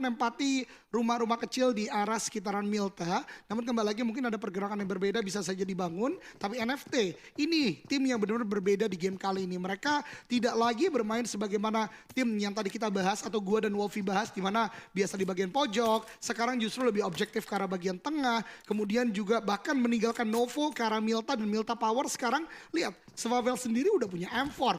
menempati rumah-rumah kecil di arah sekitaran Milta. Namun kembali lagi mungkin ada pergerakan yang berbeda bisa saja dibangun. Tapi NFT ini tim yang benar-benar berbeda di game kali ini. Mereka tidak lagi bermain sebagaimana tim yang tadi kita bahas atau gua dan Wolfie bahas, di mana biasa di bagian pojok. Sekarang justru lebih objektif ke arah bagian tengah. Kemudian juga bahkan meninggalkan Novo ke arah Milta dan Milta Power. Sekarang lihat, Survival sendiri udah punya M4.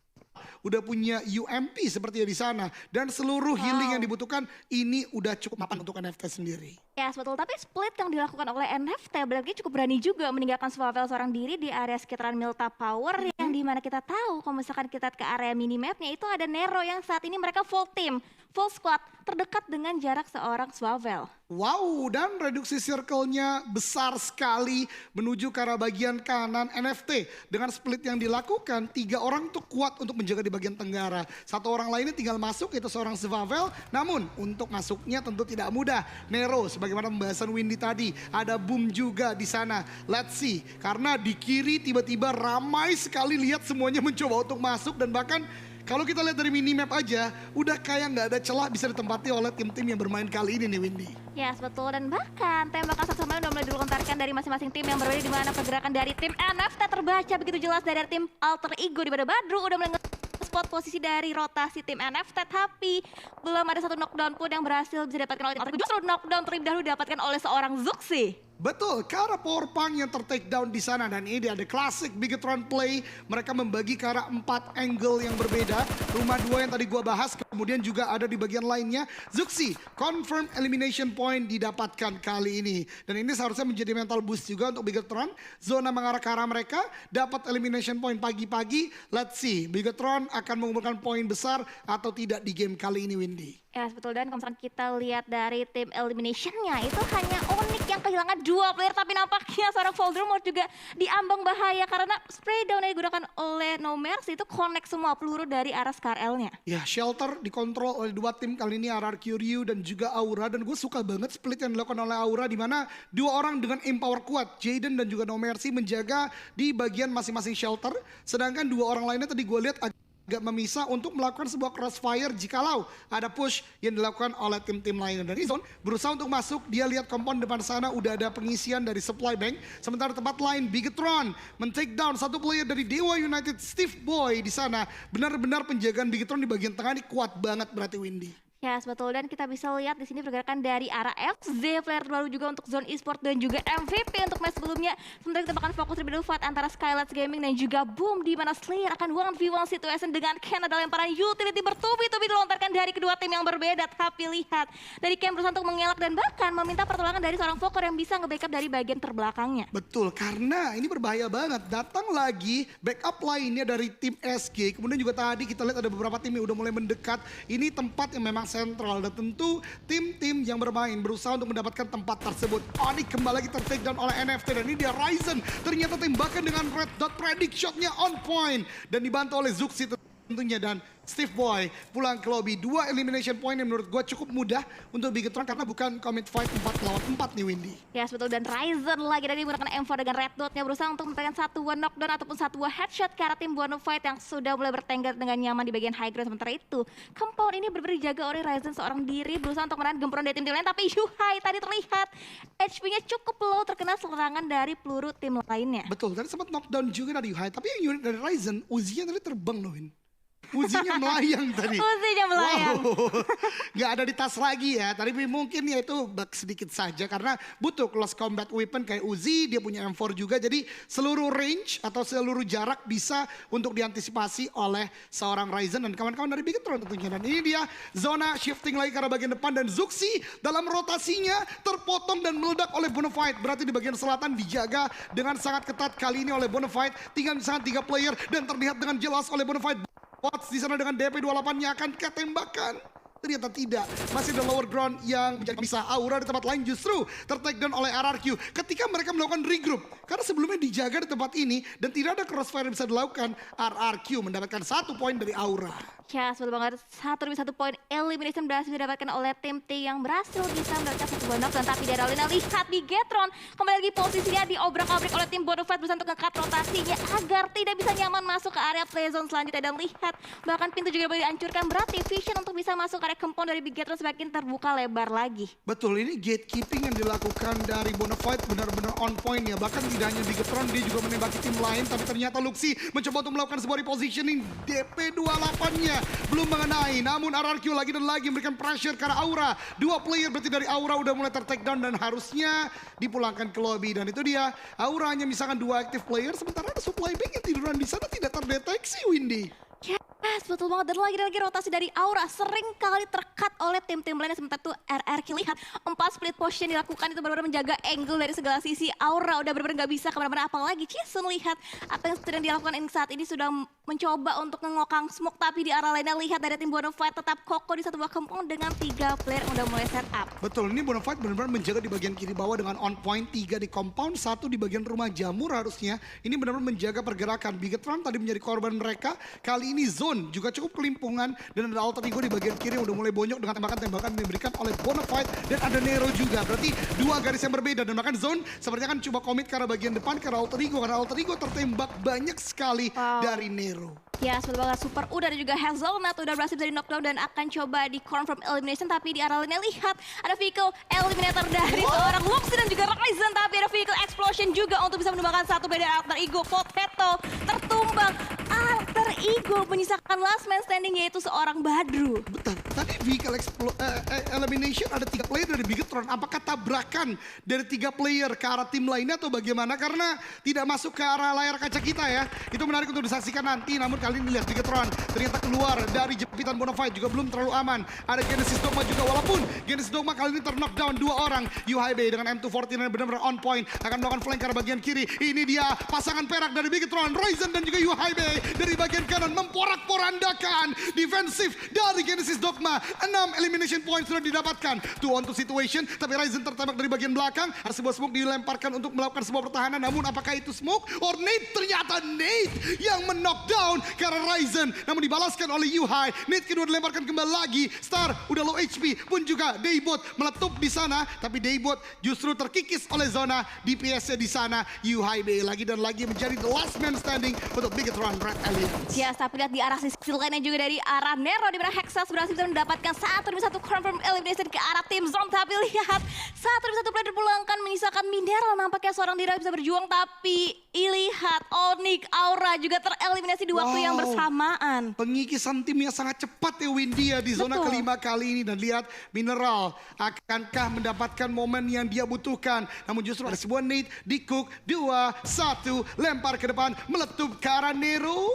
Udah punya UMP seperti di sana. Dan seluruh healing yang dibutuhkan ini udah cukup mapan untuk NFT sendiri. Ya betul, tapi split yang dilakukan oleh NFT berarti cukup berani juga meninggalkan Survival seorang diri di area sekitaran Milta Power yang dimana kita tahu kalau misalkan kita ke area minimapnya itu ada Nero yang saat ini mereka full team, full squad terdekat dengan jarak seorang Survival. Wow, dan reduksi circle-nya besar sekali menuju ke arah bagian kanan NFT. Dengan split yang dilakukan, 3 orang tuh kuat untuk menjaga di bagian tenggara. 1 orang lainnya tinggal masuk, itu seorang Survival. Namun untuk masuknya tentu tidak mudah. Nero, sebagaimana pembahasan Windy tadi, ada boom juga di sana. Let's see, karena di kiri tiba-tiba ramai sekali lihat semuanya mencoba untuk masuk dan bahkan kalau kita lihat dari minimap aja, udah kayak nggak ada celah bisa ditempati oleh tim-tim yang bermain kali ini nih Windy. Yes betul, dan bahkan tembakan satu sama lain udah mulai dilontarkan dari masing-masing tim yang berbeda, di mana pergerakan dari tim NFT terbaca begitu jelas dari tim Alter Ego, di mana Badru udah mulai spot posisi dari rotasi tim NFT, tapi belum ada satu knockdown pun yang berhasil bisa didapatkan oleh tim Alter Ego. Justru knockdown terlebih dahulu didapatkan oleh seorang Zuxi. Betul, ke arah power punk yang ter-take down di sana dan ini ada klasik Bigetron play. Mereka membagi ke arah 4 angle yang berbeda. Rumah 2 yang tadi gua bahas, kemudian juga ada di bagian lainnya. Zuxi, confirm elimination point didapatkan kali ini. Dan ini seharusnya menjadi mental boost juga untuk Bigetron. Zona mengarah ke arah mereka, dapat elimination point pagi-pagi. Let's see, Bigetron akan mengumpulkan poin besar atau tidak di game kali ini Windy. Ya betul, dan kalau misalkan kita lihat dari tim eliminationnya itu hanya Onyx yang kehilangan 2 player, tapi nampaknya seorang Voldemort juga diambang bahaya karena spray down yang digunakan oleh No Mercy itu connect semua peluru dari arah ScarL-nya. Ya, Shelter dikontrol oleh 2 tim kali ini, RRQ Ryu dan juga Aura, dan gue suka banget split yang dilakukan oleh Aura di mana 2 orang dengan empower kuat, Jaden dan juga No Mercy menjaga di bagian masing-masing shelter, sedangkan 2 orang lainnya tadi gue lihat agak memisah untuk melakukan sebuah crossfire jikalau ada push yang dilakukan oleh tim-tim lainnya. Dan Izon berusaha untuk masuk, dia lihat kompon depan sana udah ada pengisian dari supply bank. Sementara tempat lain Bigetron men-take down 1 player dari Dewa United, Steve Boy di sana. Benar-benar penjagaan Bigetron di bagian tengah ini kuat banget berarti Windy. Ya betul, dan kita bisa lihat di sini pergerakan dari arah FZ player baru juga untuk Zone Esport dan juga MVP untuk match sebelumnya. Sementara kita bakal fokus lebih dulu fight antara Skylights Gaming dan juga Boom, di mana Slayer akan 1v1 situation dengan Ken. Ada lemparan utility bertubi-tubi dilontarkan dari kedua tim yang berbeda, tapi lihat dari Ken berusaha untuk mengelak dan bahkan meminta pertolongan dari seorang Fokker yang bisa nge-backup dari bagian terbelakangnya. Betul, karena ini berbahaya banget. Datang lagi backup lainnya dari tim SG. Kemudian juga tadi kita lihat ada beberapa tim yang udah mulai mendekat. Ini tempat yang memang sentral dan tentu tim-tim yang bermain berusaha untuk mendapatkan tempat tersebut. Onyx kembali lagi ter-take down oleh NFT dan ini dia Ryzen. Ternyata tembakan dengan red dot predict shotnya on point dan dibantu oleh Zuxi tentunya, dan Steve Boy pulang ke lobby. 2 elimination point yang menurut gue cukup mudah untuk Bigetron karena bukan commit fight 4 lawan 4 nih Windy. Ya betul, dan Ryzen lagi tadi menggunakan M4 dengan red dotnya berusaha untuk mendapatkan 1 knockdown ataupun 1 headshot ke arah tim Buano Fight yang sudah mulai bertengger dengan nyaman di bagian high ground. Sementara itu compound ini benar-benar dijaga oleh Ryzen seorang diri, berusaha untuk menahan gempuran dari tim-tim lain, tapi Yuhai tadi terlihat HP-nya cukup low terkena serangan dari peluru tim lainnya. Betul, tadi sempat knockdown juga dari Yuhai, tapi yang unik dari Ryzen, Uzinya tadi terbang loh Win. Uzinya melayang tadi. Uzinya melayang. Wow. Gak ada di tas lagi ya. Tapi mungkin ya itu bug sedikit saja karena butuh close combat weapon kayak Uzi. Dia punya M4 juga. Jadi seluruh range atau seluruh jarak bisa untuk diantisipasi oleh seorang Ryzen dan kawan-kawan dari Bigetron tentunya. Dan ini dia zona shifting lagi ke arah bagian depan. Dan Zuxi dalam rotasinya terpotong dan meledak oleh Bonafide. Berarti di bagian selatan dijaga dengan sangat ketat kali ini oleh Bonafide. Tinggal misalnya 3 player dan terlihat dengan jelas oleh Bonafide. Watts di sana dengan DP28-nya akan ketembakkan. Ternyata tidak, masih ada lower ground yang menjadi bisa. Aura di tempat lain justru ter-take down oleh RRQ ketika mereka melakukan regroup. Karena sebelumnya dijaga di tempat ini dan tidak ada crossfire yang bisa dilakukan. RRQ mendapatkan 1 poin dari Aura. Ya, betul banget. 1 poin elimination berhasil didapatkan oleh tim T yang berhasil bisa mendapatkan 1 bonus. Dan tapi dari Alina lihat Bigetron kembali lagi posisinya diobrak-abrik oleh tim Bonafide berusaha untuk nge-cut rotasinya agar tidak bisa nyaman masuk ke area play zone selanjutnya. Dan lihat bahkan pintu juga boleh dihancurkan, berarti Vision untuk bisa masuk ke area area compound dari Bigetron semakin terbuka lebar lagi. Betul, ini gatekeeping yang dilakukan dari Bonafide benar-benar on point ya. Bahkan tidak hanya Bigetron, dia juga menembaki tim lain. Tapi ternyata Luxi mencoba untuk melakukan sebuah repositioning. DP28-nya belum mengenai. Namun RRQ lagi dan lagi memberikan pressure karena Aura. Dua player berarti dari Aura udah mulai ter-take down dan harusnya dipulangkan ke lobby. Dan itu dia, Aura hanya misalkan 2 active player. Sementara ada supply bank yang tiduran di sana tidak terdeteksi, Windy. Yes, betul banget. Dan lagi rotasi dari Aura sering kali tercut oleh tim-tim lainnya. Sementara itu RRQ lihat 4 split position dilakukan itu benar-benar menjaga angle dari segala sisi. Aura udah benar-benar gak bisa kemana-mana. Apalagi Jason lihat apa yang sedang dilakukan saat ini sudah mencoba untuk ngokang smoke. Tapi di arah lainnya lihat dari tim Bonafide tetap kokoh di satu buah compound dengan 3 player yang udah mulai set up. Betul, ini Bonafide benar-benar menjaga di bagian kiri bawah dengan on point, 3 di compound, 1 di bagian rumah jamur harusnya. Ini benar-benar menjaga pergerakan. Bigetron tadi menjadi korban mereka. Kali ini Zone juga cukup kelimpungan dan ada Alter Ego di bagian kiri yang udah mulai bonyok dengan tembakan-tembakan yang diberikan oleh Bonafide dan ada Nero juga. Berarti 2 garis yang berbeda dan bahkan Zone sepertinya kan coba komit ke arah bagian depan karena Alter Ego tertembak banyak sekali dari Nero. Ya, betul banget. Super U dan juga Hazelnut udah berhasil dari knockdown dan akan coba di confirm elimination. Tapi di arah lainnya lihat ada vehicle eliminator dari seorang Luxi dan juga Ryzen. Tapi ada vehicle explosion juga untuk bisa menumbangkan satu player dari Alter Ego. Potato tertumbang. Alter Ego menyisakan last man standing yaitu seorang Badru. Betul, tadi vehicle elimination ada 3 player dari Bigetron. Apakah tabrakan dari 3 player ke arah tim lainnya atau bagaimana? Karena tidak masuk ke arah layar kaca kita ya. Itu menarik untuk disaksikan nanti. Namun kali ini lihat Bigetron ternyata keluar dari jepitan Bonafide juga belum terlalu aman. Ada Genesis Dogma juga walaupun Genesis Dogma kali ini ter-knockdown 2 orang. UHB dengan M249 benar-benar on point akan melakukan flank ke arah bagian kiri. Ini dia pasangan perak dari Bigetron, Ryzen dan juga UHB dari bagian kanan memporak-porandakan defensif dari Genesis Dogma. 6 elimination points sudah didapatkan. 2-on-2 situation, tapi Ryzen tertembak dari bagian belakang. Ada sebuah smoke dilemparkan untuk melakukan sebuah pertahanan. Namun apakah itu smoke or Nate? Ternyata Nate yang men-knockdown karena Ryzen. Namun dibalaskan oleh Yuhai. Nate kedua dilemparkan kembali lagi. Star udah low HP pun juga Daybot meletup di sana. Tapi Daybot justru terkikis oleh zona DPS-nya di sana. Yuhai B lagi dan lagi menjadi the last man standing untuk Bigetron Red Alliance. Ya, tapi lihat di arah sisi lainnya juga dari arah Nero di mana Hexas berhasil mendapatkan 1-1 confirm elimination ke arah tim Zone. Tapi lihat 1-1 player dipulangkan menyisakan Mineral. Nampaknya seorang Dira bisa berjuang tapi lihat Onyx Aura juga tereliminasi di waktu yang bersamaan. Pengikisan timnya sangat cepat ya Windy ya di zona kelima kali ini. Dan lihat Mineral akankah mendapatkan momen yang dia butuhkan. Namun justru ada sebuah nade di Cook. 2-1 lempar ke depan meletup ke arah Nero.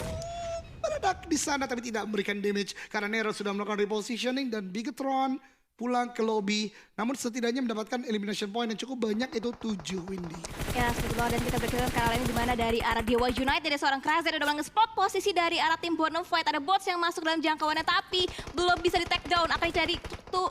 Meledak di sana tapi tidak memberikan damage karena Nero sudah melakukan repositioning dan Bigetron pulang ke lobby. Namun setidaknya mendapatkan elimination point yang cukup banyak, itu 7 Windy. Ya, seperti banget. Dan kita berkeliling ke arah ini dimana dari arah Dewa United ada seorang Krazer udah nge-spot posisi dari arah tim Bonafide. Ada bots yang masuk dalam jangkauannya tapi belum bisa di take down. Akan dicari tuh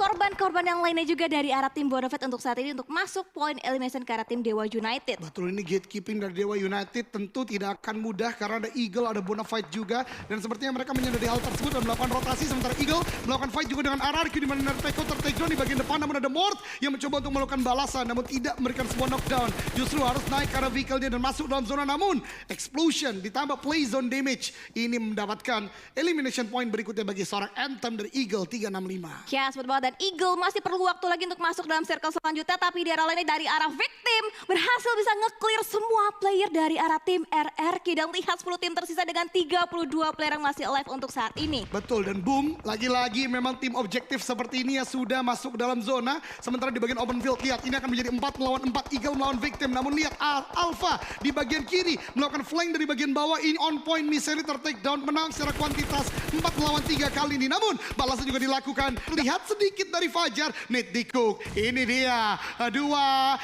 korban-korban yang lainnya juga dari arah tim Bonafide untuk saat ini untuk masuk poin elimination ke arah tim Dewa United. Betul, ini gatekeeping dari Dewa United tentu tidak akan mudah karena ada Eagle, ada Bonafide juga. Dan sepertinya mereka menyadari hal tersebut dan melakukan rotasi. Sementara Eagle melakukan fight juga dengan RRQ di mana Nerteco ter-takedown di bagian depan. Namun ada Mort yang mencoba untuk melakukan balasan namun tidak memberikan sebuah knockdown. Justru harus naik ke arah vehicle-nya dan masuk dalam zona. Namun explosion ditambah play zone damage ini mendapatkan elimination point berikutnya bagi seorang Anthem dari Eagle 365. Ya, seperti banget. Dan Eagle masih perlu waktu lagi untuk masuk dalam circle selanjutnya. Tapi di arah lainnya dari arah Victim berhasil bisa nge-clear semua player dari arah tim RRQ. Dan lihat 10 tim tersisa dengan 32 player yang masih alive untuk saat ini. Betul, dan boom, lagi-lagi memang tim objektif seperti ini ya sudah masuk dalam zona. Sementara di bagian open field, lihat ini akan menjadi 4 melawan 4, Eagle melawan Victim. Namun lihat Alpha di bagian kiri melakukan flank dari bagian bawah. Ini on point, Misery ter-take down, menang secara kuantitas 4 melawan 3 kali ini. Namun balasnya juga dilakukan. Lihat sedikit dari Fajar, Nate di Cook. Ini dia, 2-1,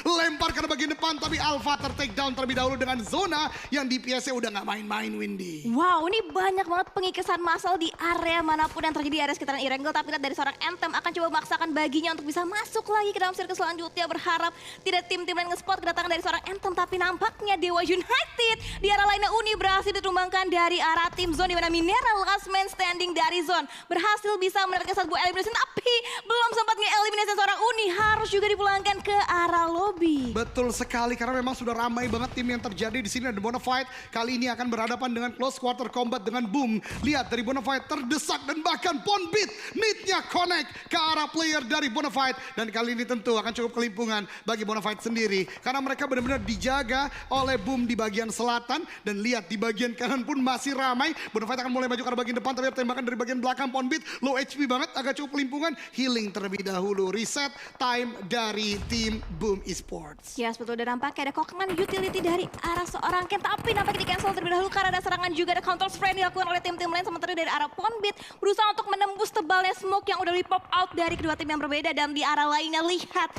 lempar ke bagian depan. Tapi Alpha ter-take down terlebih dahulu dengan zona yang DPS-nya udah gak main-main, Windy. Wow, ini banyak banget pengikisan massal di area manapun yang terjadi di area sekitaran Erangel. Tapi lihat dari seorang Anthem akan coba memaksakan baginya untuk bisa masuk lagi ke dalam circle selanjutnya. Berharap tidak tim-tim lain nge-spot kedatangan dari seorang Anthem. Tapi nampaknya Dewa United di arah lainnya Uni berhasil ditumbangkan dari arah tim Zone. Di mana Mineral last man standing dari Zone berhasil bisa mendapatkan satu buah elimination. Tapi belum sempat nge-eliminasi seorang Uni. harus juga dipulangkan ke arah lobby. Betul sekali, karena memang sudah ramai banget tim yang terjadi di sini. Ada Bonafide kali ini akan berhadapan dengan close quarter combat dengan Boom. Lihat dari Bonafide terdesak dan bahkan Ponbit need-nya connect ke arah player dari Bonafide. Dan kali ini tentu akan cukup kelimpungan bagi Bonafide sendiri. Karena mereka benar-benar dijaga oleh Boom di bagian selatan. Dan lihat di bagian kanan pun masih ramai. Bonafide akan mulai maju ke arah bagian depan, tapi ada tembakan dari bagian belakang. Ponbit low HP banget, agak cukup kelimpungan. Healing terlebih dahulu, reset time dari tim Boom Esports. Ya, betul, dan nampaknya ada kokengan utility dari arah seorang Ken, tapi nampaknya di cancel terlebih dahulu karena ada serangan juga, ada counter spray yang dilakukan oleh tim-tim lain, sementara dari arah Ponbit berusaha untuk menembus tebalnya smoke yang udah di pop out dari kedua tim yang berbeda. Dan di arah lainnya lihat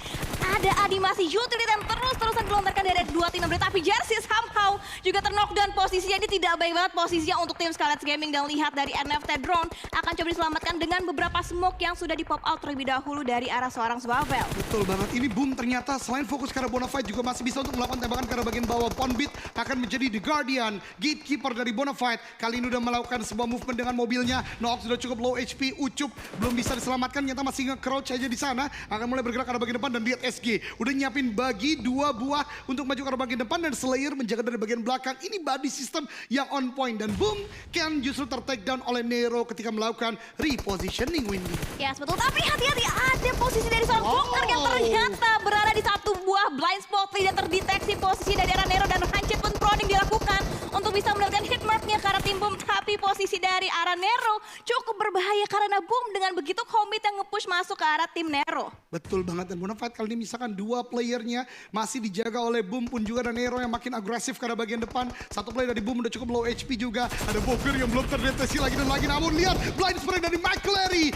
ada animasi utility yang terus-terusan dilontarkan dari dua tim yang berbeda, tapi Jersey somehow juga terknockdown. Posisinya ini tidak baik banget posisinya untuk tim Scarlet Gaming, dan lihat dari NFT Drone akan coba diselamatkan dengan beberapa smoke yang sudah di pop out terlebih dahulu dari arah seorang Swavel. Betul banget, ini Boom ternyata selain fokus ke arah Bonafide juga masih bisa untuk melakukan tembakan ke arah bagian bawah. Ponbit akan menjadi The Guardian, gatekeeper dari Bonafide. Kali ini udah melakukan sebuah movement dengan mobilnya. Noox sudah cukup low HP, Ucup belum bisa diselamatkan, ternyata masih nge-crouch aja di sana. Akan mulai bergerak ke arah bagian depan dan lihat SG udah nyiapin bagi dua buah untuk maju ke arah bagian depan, dan Slayer menjaga dari bagian belakang. Ini body system yang on point, dan Boom kan justru ter-take down oleh Nero ketika melakukan repositioning, Windy. Ya, betul, tapi hati-hati, ada posisi dari seorang Booker yang ternyata berada di satu buah blind spot. Tidak terdeteksi posisi dari arah Nero, dan Rancid pun prodding dilakukan untuk bisa mendapatkan hitmarknya ke arah tim Boom. Tapi posisi dari arah Nero cukup berbahaya karena Boom dengan begitu komit yang nge-push masuk ke arah tim Nero. Betul banget, dan Bonafide kali ini misalkan dua playernya masih dijaga oleh Boom pun juga, dan Nero yang makin agresif ke arah bagian depan. Satu player dari Boom udah cukup low HP juga. Ada Booker yang belum terdeteksi lagi dan lagi, namun lihat blind spray dari McClary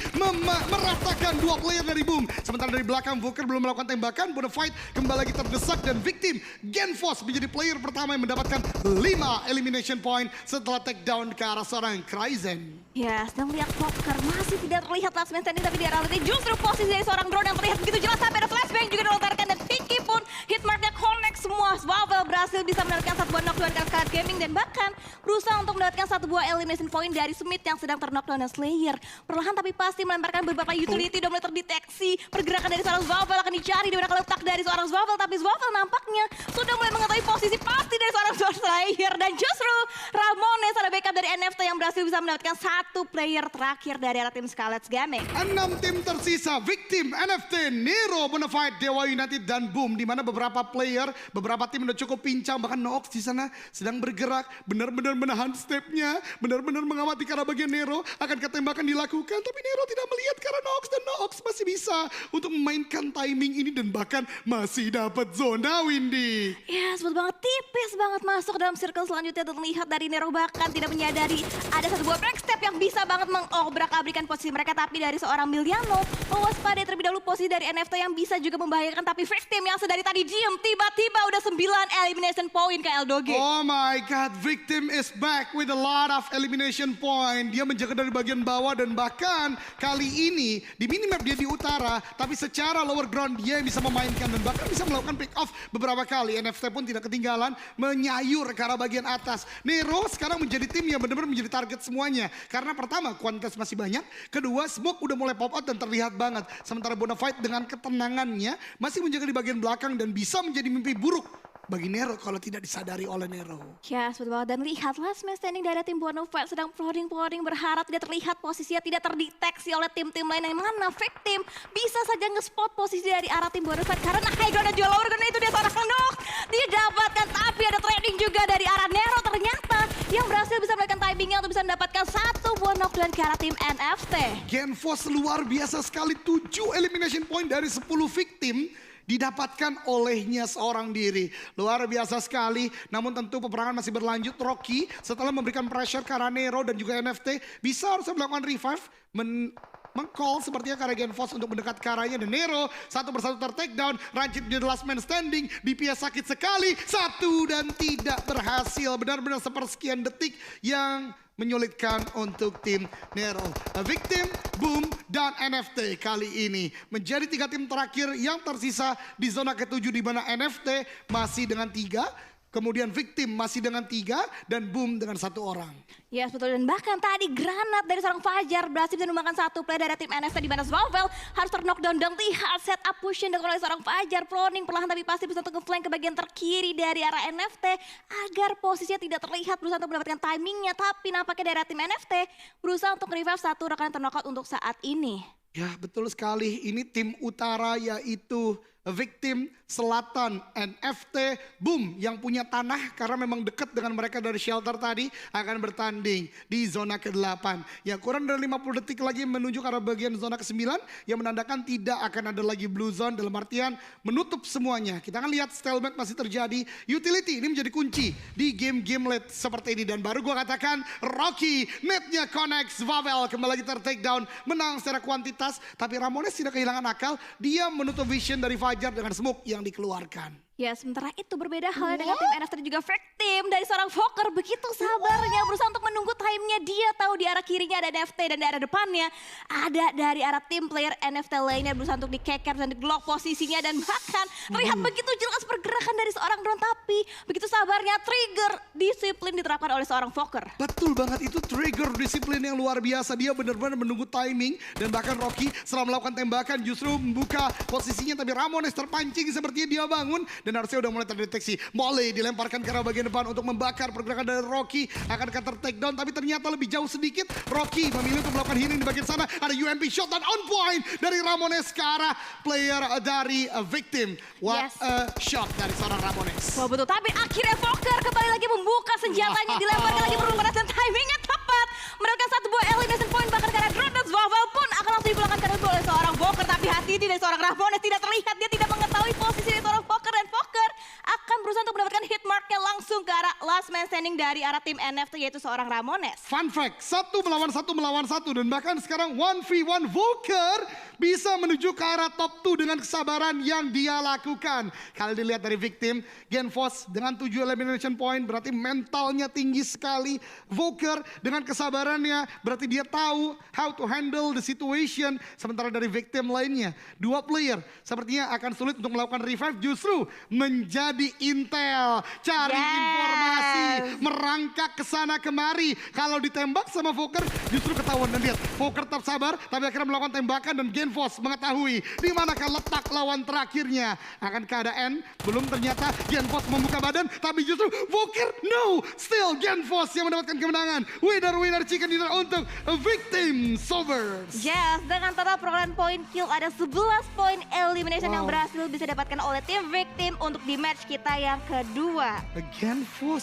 meratakan dua player dari Boom. Sementara dari belakang Booker belum melakukan tembakan. Bonafide kembali lagi terdesak, dan victim Genfos menjadi player pertama yang mendapatkan 5 elimination point setelah take down ke arah seorang Kryzen. Ya, sedang melihat Booker masih tidak terlihat last man standing, tapi di arah lain justru posisi dari seorang drone yang terlihat begitu jelas, sampai ada flashbang juga dilontarkan, dan Pinky pun hitmarknya connect semua. Swavel berhasil bisa mendapatkan satu buah knockdown dari Scarlet Gaming, dan bahkan berusaha untuk mendapatkan satu buah elimination point dari Smith yang sedang terknockdown, dan Slayer perlahan tapi pasti melemparkan beberapa utility. Udah mulai terdeteksi pergerakan dari seorang Swavel, akan dicari di mana letak dari seorang Swavel, tapi Swavel nampaknya sudah mulai mengetahui posisi pasti dari seorang Slayer, dan justru Ramones ada backup dari NFT yang berhasil bisa mendapatkan satu player terakhir dari arah tim Scarlet Gaming. 6 tim tersisa, victim, NFT, Nero, Bonafide, Dewa United, dan Boom. Di mana beberapa player, beberapa tim udah cukup pincang. Bahkan Noox di sana sedang bergerak, benar-benar menahan stepnya, benar-benar mengamati ke arah bagian Nero. Akan ketembakan dilakukan, tapi Nero tidak melihat ke arah Noox, dan Noox masih bisa untuk memainkan timing ini dan bahkan masih dapat zona, Windy. Ya, sebut banget, tipis banget masuk dalam circle selanjutnya, dan terlihat dari Nero bahkan tidak menyadari ada satu buah break step yang bisa banget mengobrak-abrikan posisi mereka. Tapi dari seorang Miliano mewaspadai terlebih dahulu posisi dari NFT yang bisa juga membahayakan, tapi victim yang sedari tadi diem tiba-tiba udah 9 elimination point ke Eldoge. Oh my god, victim is back with a lot of elimination point. Dia menjaga dari bagian bawah, dan bahkan kali ini di minimap dia di utara, tapi secara lower ground dia bisa memainkan dan bahkan bisa melakukan pick off beberapa kali. NFT pun tidak ketinggalan menyayur ke arah bagian atas. Nero sekarang menjadi tim yang benar-benar menjadi target semuanya, karena pertama kuantitas masih banyak, kedua smoke udah mulai pop out dan terlihat banget. Sementara Bonafide dengan ketenangannya masih menjaga di bagian belakang, dan bisa menjadi mimpi buruk bagi Nero kalau tidak disadari oleh Nero. Ya, betul banget, dan lihat last man standing dari tim Bonafide sedang prodding berharap tidak terlihat posisinya, tidak terdeteksi oleh tim-tim lain, yang mana victim bisa saja nge-spot posisi dari arah tim Bonafide karena high ground dan juga lower ground itu dia seorang Noox didapatkan. Tapi ada trading juga dari arah Nero ternyata yang berhasil bisa melakukan timingnya untuk bisa mendapatkan satu buah knockdown ke arah tim NFT. Genfos luar biasa sekali, 7 elimination point dari 10 victim didapatkan olehnya seorang diri. Luar biasa sekali, namun tentu peperangan masih berlanjut. Rocky setelah memberikan pressure ke arah Nero dan juga NFT bisa harusnya melakukan revive, meng-call sepertinya ke arah Genfos untuk mendekat ke arahnya, dan Nero satu persatu ter-take down. Rancid menjadi last man standing, DPS sakit sekali, satu dan tidak berhasil. Benar-benar sepersekian detik yang menyulitkan untuk tim Nero. Victim, Boom, dan NFT kali ini menjadi 3 tim terakhir yang tersisa di zona ke-7, di mana NFT masih dengan 3, kemudian Victim masih dengan 3, dan Boom dengan 1 orang. Yes, betul. Dan bahkan tadi granat dari seorang Fajar berhasil menumbangkan 1 player dari tim NST di mana Zwavel harus terknockdown dan lihat setup push yang dilakukan oleh seorang Fajar. Proning perlahan tapi pasti bisa untuk nge-flank ke bagian terkiri dari arah NFT agar posisinya tidak terlihat, berusaha untuk mendapatkan timingnya. Tapi nampaknya dari tim NFT berusaha untuk revive 1 rekan terknockout untuk saat ini. Ya betul sekali, ini tim utara yaitu Victim, Selatan, NFT, Boom yang punya tanah karena memang dekat dengan mereka dari shelter tadi akan bertanding di zona ke-8. Yang kurang dari 50 detik lagi menuju ke arah bagian zona ke-9 yang menandakan tidak akan ada lagi blue zone dalam artian menutup semuanya. Kita akan lihat stalemate masih terjadi, utility ini menjadi kunci di game-game late seperti ini. Dan baru gue katakan Rocky, netnya connect, Zwavel kembali lagi ter-take down, menang secara kuantitas. Tapi Ramones tidak kehilangan akal, dia menutup vision dari Fajar dengan smoke yang dikeluarkan. Ya sementara itu berbeda halnya dengan tim NFT dan juga Victim dari seorang Fokker begitu sabarnya berusaha untuk menunggu timenya. Dia tahu di arah kirinya ada NFT dan di arah depannya ada dari arah tim player NFT lainnya berusaha untuk dikeker dan di-glock posisinya. Dan bahkan terlihat begitu jelas pergerakan dari seorang drone, tapi begitu sabarnya trigger disiplin diterapkan oleh seorang Fokker. Betul banget, itu trigger disiplin yang luar biasa. Dia benar-benar menunggu timing dan bahkan Rocky setelah melakukan tembakan justru membuka posisinya, tapi Ramones terpancing sepertinya dia bangun dan harusnya udah mulai terdeteksi. Molly dilemparkan ke arah bagian depan untuk membakar pergerakan dari Rocky, akan counter take down tapi ternyata lebih jauh sedikit. Rocky memilih untuk melakukan healing di bagian sana. Ada UMP shot dan on point dari Ramones ke arah player dari Victim. What a shot dari seorang Ramones. Wah betul, tapi akhirnya Fokker kembali lagi membuka senjatanya, dilemparkan lagi berubah dan timingnya tepat. Mendapatkan 1 buah elimination point bahkan karena drone dan Zwavel pun akan langsung dipulangkan karena oleh seorang Fokker. Tapi hati-hati dari seorang Ramones tidak terlihat, dia tidak mengetahui posisi dari seorang Fokker dan Fokker akan berusaha untuk mendapatkan hit marknya langsung ke arah last man standing dari arah tim NFT yaitu seorang Ramones. Fun fact, 1 melawan 1 dan bahkan sekarang 1v1 Volker bisa menuju ke arah top 2 dengan kesabaran yang dia lakukan. Kalau dilihat dari Victim, Genfos dengan 7 elimination point berarti mentalnya tinggi sekali. Volker dengan kesabarannya berarti dia tahu how to handle the situation. Sementara dari Victim lainnya, 2 player sepertinya akan sulit untuk melakukan revive, justru menjadi intel, cari informasi, merangkak ke sana kemari. Kalau ditembak sama Volker justru ketahuan, dan lihat Volker tetap sabar tapi akhirnya melakukan tembakan dan Genfos mengetahui di manakah letak lawan terakhirnya. Akan keadaan belum, ternyata Genfos membuka badan tapi justru Volker still Genfos yang mendapatkan kemenangan. Winner chicken dinner untuk Victim Solvers. Yes, dengan total perolehan poin kill ada 11 poin elimination yang berhasil bisa didapatkan oleh tim Victim untuk di match kita yang kedua. Genfos